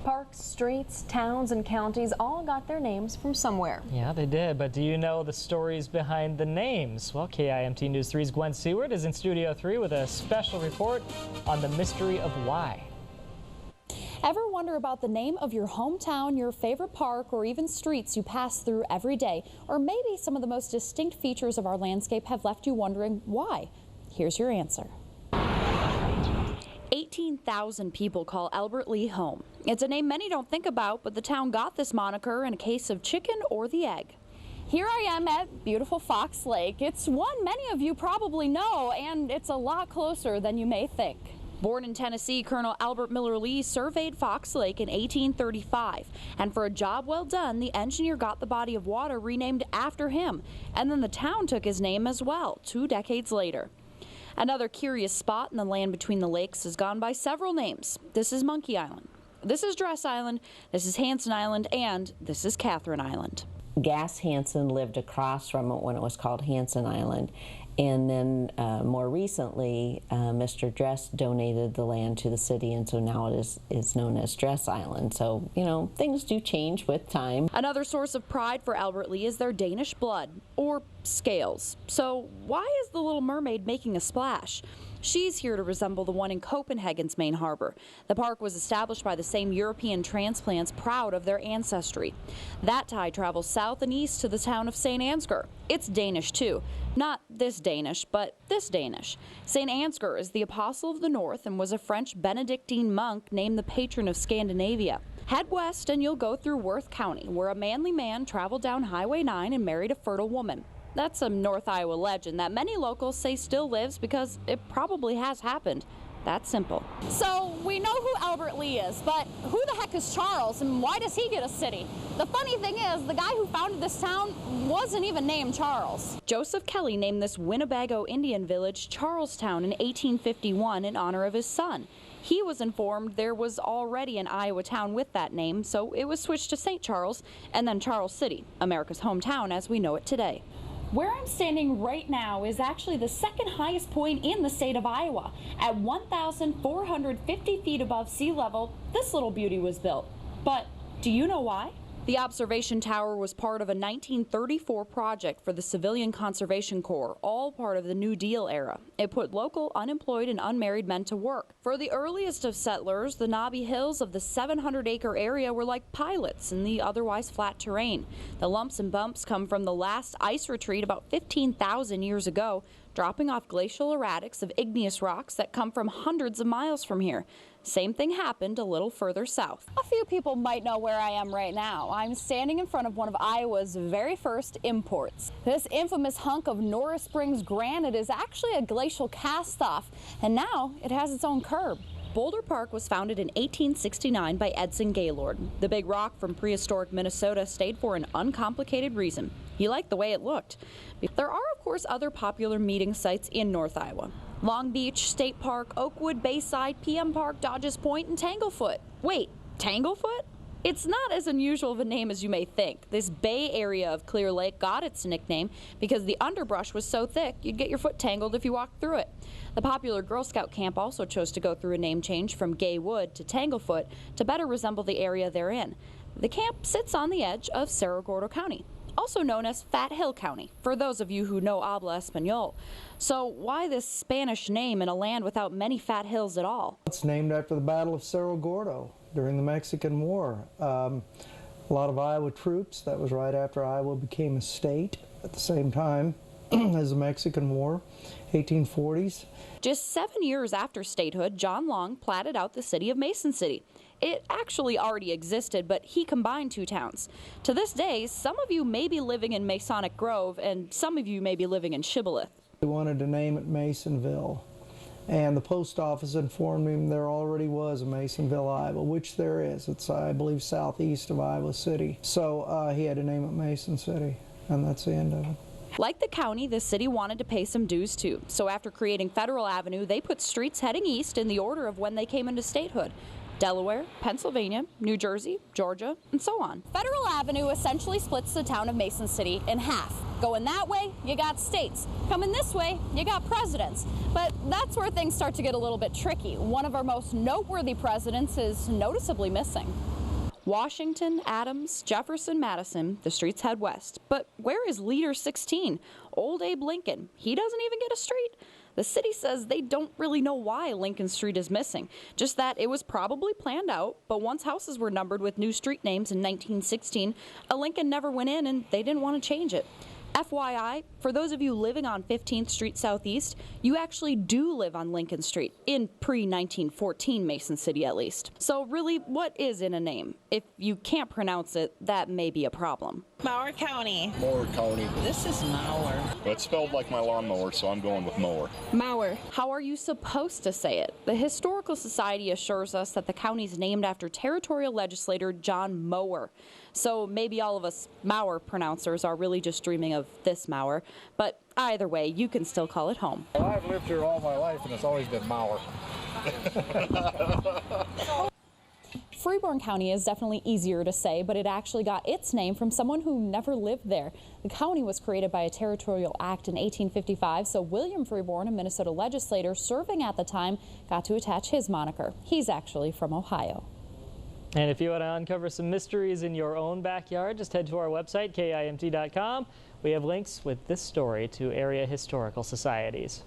Parks, streets, towns, and counties all got their names from somewhere. Yeah, they did, but do you know the stories behind the names? Well, KIMT News 3's Gwen Siewert is in Studio 3 with a special report on the mystery of why. Ever wonder about the name of your hometown, your favorite park, or even streets you pass through every day? Or maybe some of the most distinct features of our landscape have left you wondering why? Here's your answer. 18,000 people call Albert Lea home. It's a name many don't think about, but the town got this moniker in a case of chicken or the egg. Here I am at beautiful Fox Lake. It's one many of you probably know, and it's a lot closer than you may think. Born in Tennessee, Colonel Albert Miller Lea surveyed Fox Lake in 1835, and for a job well done, the engineer got the body of water renamed after him, and then the town took his name as well 2 decades later. Another curious spot in the land between the lakes has gone by several names. This is Monkey Island, this is Dress Island, this is Hansen Island, and this is Catherine Island. Gas Hansen lived across from it when it was called Hansen Island, and then more recently Mr. Dress donated the land to the city, and so now it is known as Dress Island. So, you know, things do change with time. Another source of pride for Albert Lea is their Danish blood, or scales. So why is the Little Mermaid making a splash? She's here to resemble the one in Copenhagen's main harbor. The park was established by the same European transplants proud of their ancestry. That tie travels south and east to the town of St. Ansgar. It's Danish too. Not this Danish, but this Danish. St. Ansgar is the apostle of the north and was a French Benedictine monk named the patron of Scandinavia. Head west and you'll go through Worth County, where a manly man traveled down Highway 9 and married a fertile woman. That's a North Iowa legend that many locals say still lives because it probably has happened. That's simple. So we know who Albert Lea is, but who the heck is Charles and why does he get a city? The funny thing is, the guy who founded this town wasn't even named Charles. Joseph Kelly named this Winnebago Indian village Charlestown in 1851 in honor of his son. He was informed there was already an Iowa town with that name, so it was switched to St. Charles and then Charles City, America's hometown as we know it today. Where I'm standing right now is actually the second highest point in the state of Iowa. At 1,450 feet above sea level, this little beauty was built. But do you know why? The observation tower was part of a 1934 project for the Civilian Conservation Corps, all part of the New Deal era. It put local unemployed and unmarried men to work. For the earliest of settlers, the knobby hills of the 700-acre area were like pilots in the otherwise flat terrain. The lumps and bumps come from the last ice retreat about 15,000 years ago, dropping off glacial erratics of igneous rocks that come from hundreds of miles from here. Same thing happened a little further south. A few people might know where I am right now. I'm standing in front of one of Iowa's very first imports. This infamous hunk of Norris Springs granite is actually a glacial cast-off, and now it has its own curb. Boulder Park was founded in 1869 by Edson Gaylord. The big rock from prehistoric Minnesota stayed for an uncomplicated reason. He liked the way it looked. There are, of course, other popular meeting sites in North Iowa. Long Beach, State Park, Oakwood, Bayside, PM Park, Dodges Point, and Tanglefoot. Wait, Tanglefoot? It's not as unusual of a name as you may think. This bay area of Clear Lake got its nickname because the underbrush was so thick you'd get your foot tangled if you walked through it. The popular Girl Scout camp also chose to go through a name change from Gay Wood to Tanglefoot to better resemble the area they're in. The camp sits on the edge of Cerro Gordo County, also known as Fat Hill County, for those of you who know habla español. So why this Spanish name in a land without many fat hills at all? It's named after the Battle of Cerro Gordo during the Mexican War. A lot of Iowa troops, that was right after Iowa became a state at the same time as the Mexican War, 1840s. Just 7 years after statehood, John Long platted out the city of Mason City. It actually already existed, but he combined 2 towns. To this day, some of you may be living in Masonic Grove, and some of you may be living in Shibboleth. We wanted to name it Masonville, and the post office informed him there already was a Masonville, Iowa, which there is. It's, I believe, southeast of Iowa City. So he had to name it Mason City, and that's the end of it. Like the county, the city wanted to pay some dues too. So after creating Federal Avenue, they put streets heading east in the order of when they came into statehood. Delaware, Pennsylvania, New Jersey, Georgia, and so on. Federal Avenue essentially splits the town of Mason City in half. Going that way, you got states. Coming this way, you got presidents. But that's where things start to get a little bit tricky. One of our most noteworthy presidents is noticeably missing. Washington, Adams, Jefferson, Madison, the streets head west. But where is Leader 16? Old Abe Lincoln. He doesn't even get a street. The city says they don't really know why Lincoln Street is missing, just that it was probably planned out, but once houses were numbered with new street names in 1916, a Lincoln never went in and they didn't want to change it. FYI, for those of you living on 15th Street Southeast, you actually do live on Lincoln Street, in pre-1914 Mason City at least. So really, what is in a name? If you can't pronounce it, that may be a problem. Mower County. Mower County. This is Mower. It's spelled like my lawnmower, so I'm going with mower. Mower. How are you supposed to say it? The Historical Society assures us that the county is named after territorial legislator John Mower. So maybe all of us Mower pronouncers are really just dreaming of this Mower. But either way, you can still call it home. Well, I've lived here all my life, and it's always been Mower. Freeborn County is definitely easier to say, but it actually got its name from someone who never lived there. The county was created by a territorial act in 1855, so William Freeborn, a Minnesota legislator serving at the time, got to attach his moniker. He's actually from Ohio. And if you want to uncover some mysteries in your own backyard, just head to our website, KIMT.com. We have links with this story to area historical societies.